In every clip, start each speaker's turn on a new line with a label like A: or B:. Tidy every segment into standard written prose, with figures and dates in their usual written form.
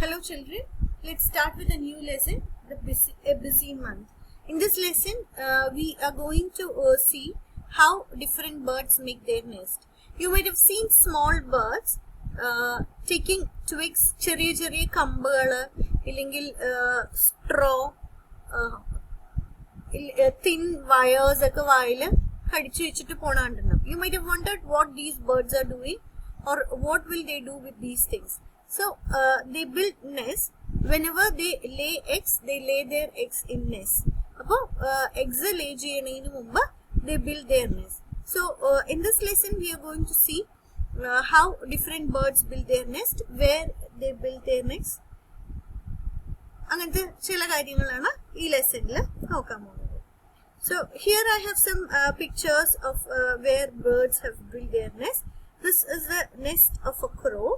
A: Hello children, let's start with a new lesson, a busy month. In this lesson, we are going to see how different birds make their nest. You might have seen small birds taking twigs, ചെറിയ കമ്പുകൾ ഇല്ലെങ്കിൽ straw, thin wires ഒക്കെ വായിൽ കടിച്ചു വെച്ചിട്ട് പോണാണ്ടുണ്ടാവും. You might have wondered what these birds are doing or what will they do with these things. So they build nests. Whenever they lay eggs, they lay their eggs in nests. Appo eggs lay cheyyunadinu munpu they build their nest. So in this lesson we are going to see how different birds build their nest, where they build their nests. അങ്ങനത്തെ ചില കാര്യങ്ങളാണ് ഈ ലെസണിൽ നോക്കാൻ പോകുന്നത്. So here I have some pictures of where birds have built their nest. This is the nest of a crow.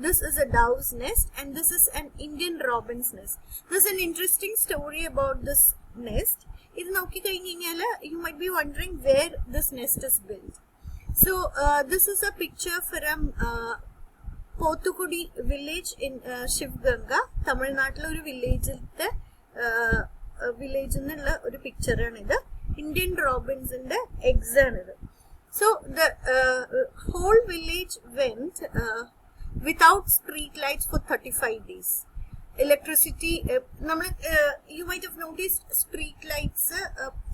A: This is a dove's nest, and this is an Indian robin's nest. There's an interesting story about this nest. You might be wondering where this nest is built. So this is a picture from Pothukudi village in Shivganga, Tamil Nadu village. Village a picture Indian robins in the eggs. So the whole village went without street lights for 35 days. Electricity, you might have noticed street lights,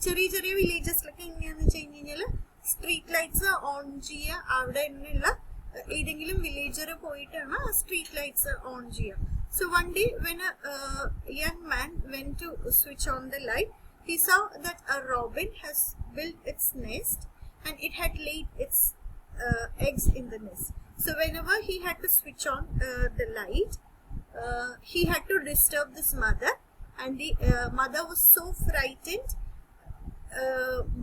A: cheri villages like street lights on cheya avade illa edengilum villager poittana street lights on cheya. So one day when a young man went to switch on the light, he saw that a robin has built its nest and it had laid its eggs in the nest. So whenever he had to switch on the light, he had to disturb this mother, and the mother was so frightened.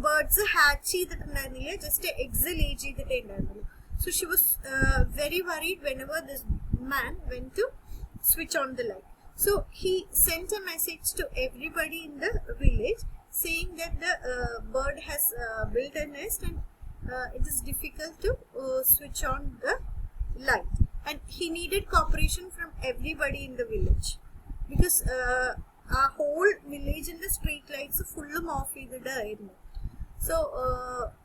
A: Birds hatchy that just eggs lay that. So she was very worried whenever this man went to switch on the light. So he sent a message to everybody in the village saying that the bird has built a nest and it is difficult to switch on the light, and he needed cooperation from everybody in the village because our whole village in the street lights full off either. So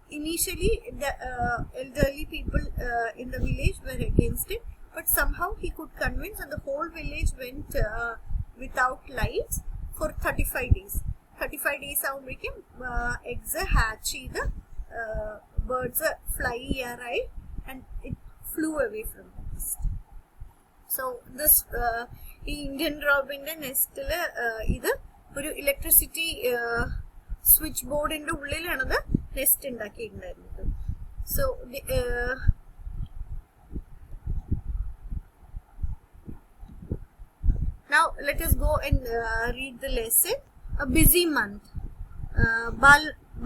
A: initially the elderly people in the village were against it, but somehow he could convince, and the whole village went without lights for 35 days. 35 days became eggs hatch, the birds fly right, and it flew away from the nest. So this Indian robin nest either electricity switchboard in the ullilanadu nest undakiyirunnu. So now let us go and read the lesson. A busy month.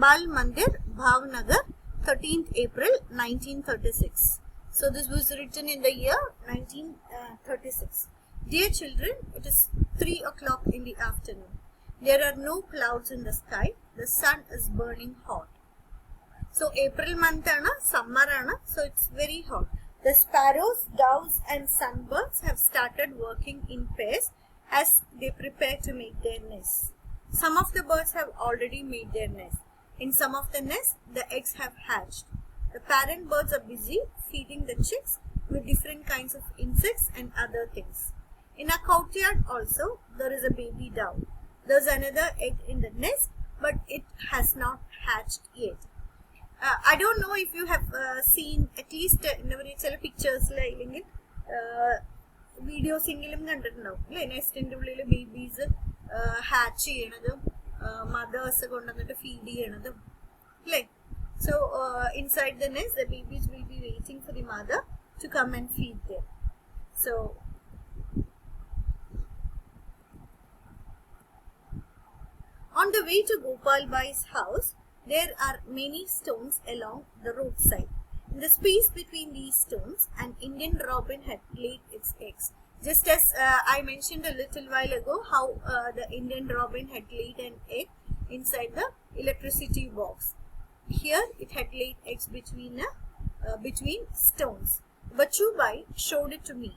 A: Bal Mandir, Bhavnagar, 13th April 1936. So this was written in the year 1936. Dear children, it is 3 o'clock in the afternoon. There are no clouds in the sky. The sun is burning hot. So April month ana, summer ana, so it's very hot. The sparrows, doves and sunbirds have started working in pairs as they prepare to make their nests. Some of the birds have already made their nests. In some of the nests, the eggs have hatched. The parent birds are busy feeding the chicks with different kinds of insects and other things. In a courtyard also, there is a baby dove. There's another egg in the nest, but it has not hatched yet. I don't know if you have seen at least pictures like videos nest in the babies hatch mothers feed. So inside the nest, the babies will be waiting for the mother to come and feed them. So on the way to Gopal Bai's house, there are many stones along the roadside. In the space between these stones, an Indian robin had laid its eggs. Just as I mentioned a little while ago how the Indian robin had laid an egg inside the electricity box. Here it had laid eggs between stones. Bachu Bai showed it to me.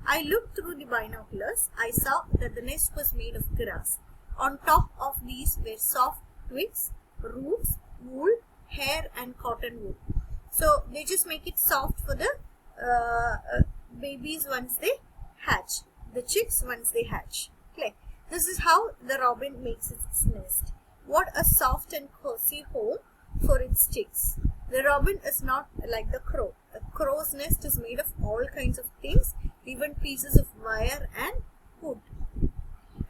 A: I looked through the binoculars. I saw that the nest was made of grass. On top of these were soft twigs, roots, wool, hair and cotton wool. So they just make it soft for the babies once they hatch, the chicks once they hatch. Okay. This is how the robin makes its nest. What a soft and cozy home for its chicks. The robin is not like the crow. A crow's nest is made of all kinds of things, even pieces of wire and wood.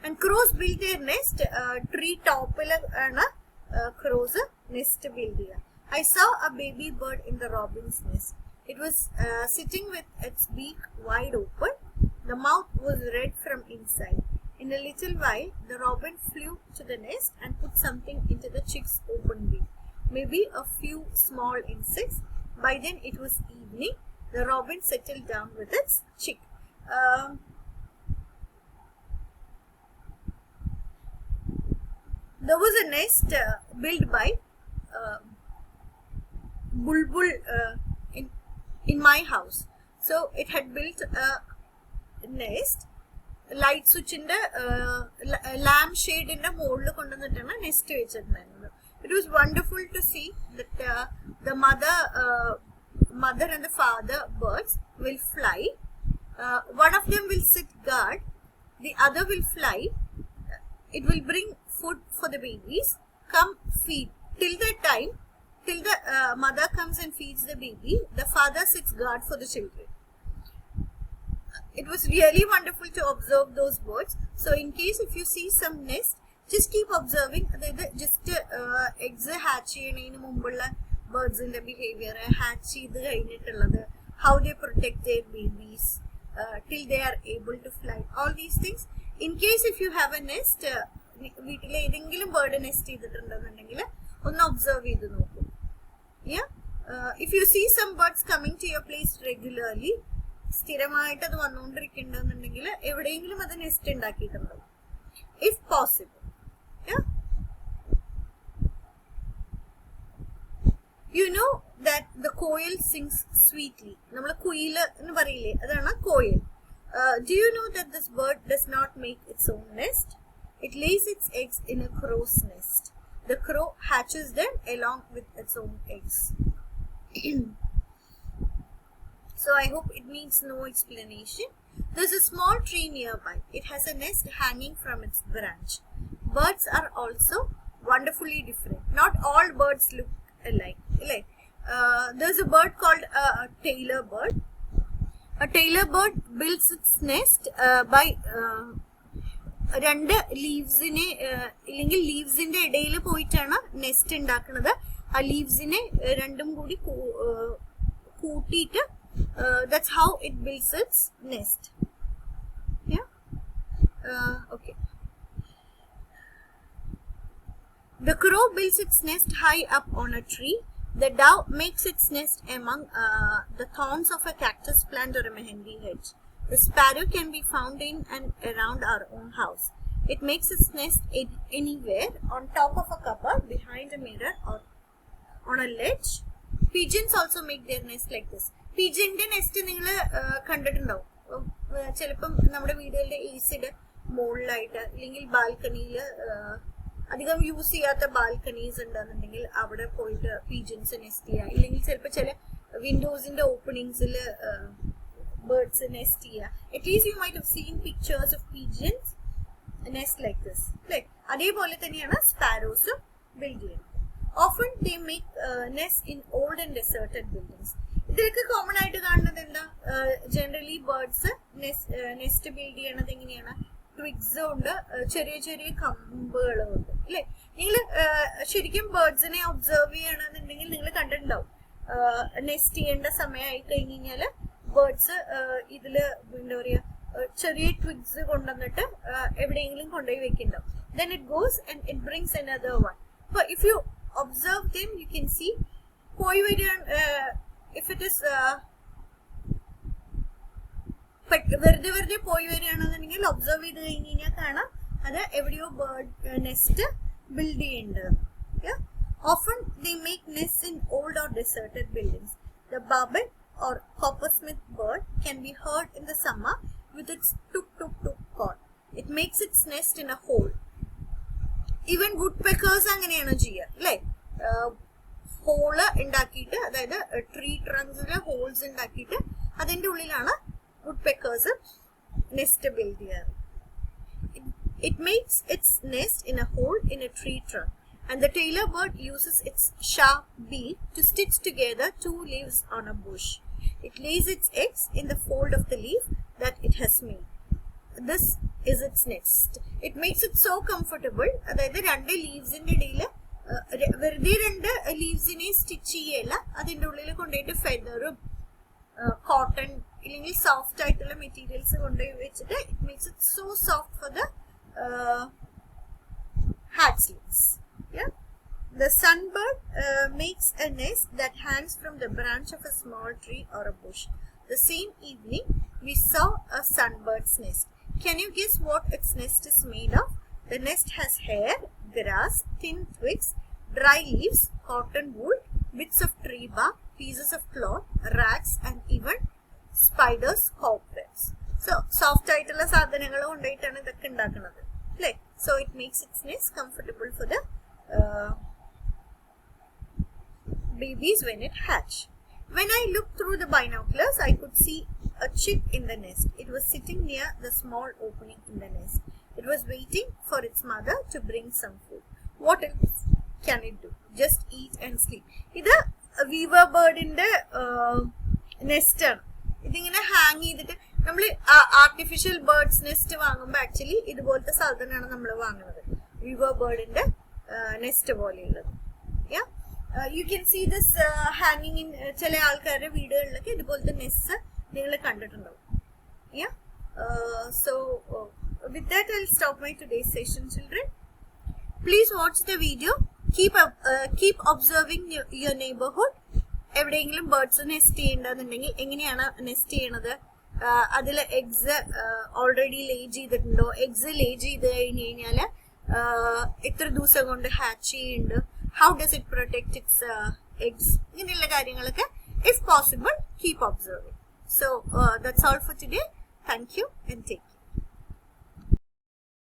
A: And crows build their nest tree top and crows nest build. I saw a baby bird in the robin's nest. It was sitting with its beak wide open. The mouth was red from inside. In a little while, the robin flew to the nest and put something into the chick's open beak. Maybe a few small insects. By then it was evening. The robin settled down with its chick. There was a nest built by Bulbul in my house. So it had built a nest. Light switch in the lamp shade in the mold nest. It was wonderul to see that the mother and the father birds will fly. One of them will sit guard, the other will fly. It will bring food for the babies. Come feed. Till the mother comes and feeds the baby, the father sits guard for the children. It was really wonderful to observe those birds. So in case if you see some nest, just keep observing. Just eggs hatch birds in the behavior, hatch how they protect their babies till they are able to fly. All these things. In case if you have a nest, bird nest observe. Yeah. If you see some birds coming to your place regularly, if possible. Yeah. You know that the koel sings sweetly. Do you know that this bird does not make its own nest? It lays its eggs in a crow's nest. The crow hatches them along with its own eggs. So I hope it needs no explanation. There's a small tree nearby. It has a nest hanging from its branch. Birds are also wonderfully different. Not all birds look alike. There's a bird called a tailor bird. A tailor bird builds its nest by leaves in the ഇടയിൽ പോയിട്ടാണ് nest ഉണ്ടാക്കുന്നത്. ആ ലീവ്സിനെ രണ്ടും കൂടി കൂട്ടിയിട്ട് that's how it builds its nest. Yeah. Okay. The crow builds its nest high up on a tree. The dove makes its nest among the thorns of a cactus plant or a mehendi hedge. The sparrow can be found in and around our own house. It makes its nest anywhere, on top of a cupboard, behind a mirror, or on a ledge. Pigeons also make their nest like this. Pigeon nest നിങ്ങൾ കണ്ടിട്ടുണ്ടാവും. ചിലപ്പം നമ്മുടെ വീടുകളുടെ ഈസിഡ് മുകളിലായിട്ട് അല്ലെങ്കിൽ ബാൽക്കണിയിൽ അധികം use ചെയ്യാത്ത ബാൽക്കണീസ് ഉണ്ടെന്നുണ്ടെങ്കിൽ അവിടെ പോയിട്ട് പീജൻസ് നെസ്റ്റ് ചെയ്യുക. ഇല്ലെങ്കിൽ ചിലപ്പോൾ ചില വിൻഡോസിന്റെ ഓപ്പണിങ്സിൽ birds nest here. At least you might have seen pictures of pigeons nest like this. Like adeypole thaniyana sparrows build cheyum. Often they make nests in old and deserted buildings. Idilke common aayittu kannunathu endha generally birds nest build cheyanathu enganeyana twigs undu cheriya കമ്പുകൾ ഉണ്ട് അല്ലേ. നിങ്ങൾ ശരിക്കും ബേർഡ്സിനെ observe ചെയ്യണമെന്നുണ്ടെങ്കിൽ നിങ്ങൾ കണ്ടിട്ടുണ്ടാവും nest ചെയ്യേണ്ട സമയമായി കഴിഞ്ഞ് കഴിഞ്ഞാൽ ബേർഡ്സ് ഇതില് എന്താ പറയാ ചെറിയ ട്വിഗ്സ് കൊണ്ടുവന്നിട്ട് എവിടെയെങ്കിലും കൊണ്ടുപോയി വെക്കുന്നുണ്ടാവും. Then it goes and it brings another one. So if you observe them, you can see പോയി വരിക. If it is വെറുതെ പോയി വരികയാണെന്നുണ്ടെങ്കിൽ ഒബ്സർവ് ചെയ്ത് കഴിഞ്ഞ് കഴിഞ്ഞാൽ കാണാം അത് എവിടെയോ ബേർഡ് നെസ്റ്റ് ബിൽഡ് ചെയ്യേണ്ടത്. Often they make nests in old or deserted buildings. The barbet or coppersmith bird can be heard in the summer with its tuk tuk tuk call. It makes its nest in a hole. Even woodpeckers അങ്ങനെയാണ് ചെയ്യുക അല്ലേ? Hall ഉണ്ടാക്കിയിട്ട്, അതായത് tree ട്രങ്ക്സിൽ holes ഉണ്ടാക്കിയിട്ട് അതിൻ്റെ ഉള്ളിലാണ് woodpeckers nest build ചെയ്യാറ്. It makes its nest in a hole in a tree trunk, and the tailor bird uses its sharp beak to stitch together two leaves on a bush. It lays its eggs in the fold of the leaf that it has made. This is its nest. It makes it so comfortable. അതായത് രണ്ട് ലീവ്സിന്റെ ഇടയിൽ വെറുതെ രണ്ട് ലീവ്സിനെ stitch ചെയ്യല്ല, അതിൻ്റെ ഉള്ളിൽ കൊണ്ടുപോയിട്ട് ഫെദറും cotton ഇല്ലെങ്കിൽ സോഫ്റ്റ് ആയിട്ടുള്ള മെറ്റീരിയൽസ് കൊണ്ടുപോയി വെച്ചിട്ട് it makes it so soft for the hatchlings. Yeah, the sunbird makes a nest that hangs from the branch of a small tree or a bush. The same evening, we saw a sunbird's nest. Can you guess what its nest is made of? The nest has hair, grass, thin twigs, dry leaves, cotton wool, bits of tree bark, pieces of cloth, rags, and even spiders' cobwebs. So, soft ആയിട്ടുള്ള സാധനങ്ങൾ കൊണ്ടായിട്ടാണ് ഇതൊക്കെ ഉണ്ടാക്കുന്നത് അല്ലേ? So, it makes its nest comfortable for the babies when it hatch. When I looked through the binoculars, I could see a chick in the nest. It was sitting near the small opening in the nest. It was waiting for its mother to bring some food. What else can it do? Just eat and sleep. ഇത് weaver birdന്റെ nest ആണ്. ഇതിങ്ങനെ hang ചെയ്തിട്ട് നമ്മൾ artificial birds nest വാങ്ങുമ്പോൾ actually ഇതുപോലത്തെ സാധനമാണ് നമ്മൾ വാങ്ങുന്നത്, weaver birdന്റെ നെസ്റ്റ് പോലെയുള്ളത്. യു ക്യാൻ സീ ദിസ് ഹാങ്ങിങ് ഇൻ ചില ആൾക്കാരുടെ വീടുകളിലൊക്കെ ഇതുപോലത്തെ നെസ്റ്റ് നിങ്ങൾ കണ്ടിട്ടുണ്ടാവും. So with that I'll stop my today's session, children. Please watch the video. Keep observing your neighborhood. എവിടെയെങ്കിലും ബേർഡ്സ് നെസ്റ്റ് ചെയ്യേണ്ടതെന്നുണ്ടെങ്കിൽ എങ്ങനെയാണ് നെസ്റ്റ് ചെയ്യണത്, അതിൽ എഗ്സ് ഓൾറെഡി ലേ ചെയ്തിട്ടുണ്ടോ, എഗ്സ് ലേ ചെയ്ത് കഴിഞ്ഞ് കഴിഞ്ഞാൽ എത്ര ദിവസം കൊണ്ട് ഹാച്ച് ചെയ്യുന്നുണ്ട്, how does it protect its eggs, ഇങ്ങനെയുള്ള കാര്യങ്ങളൊക്കെ if possible keep observing. So that's all for today. Thank you and take care.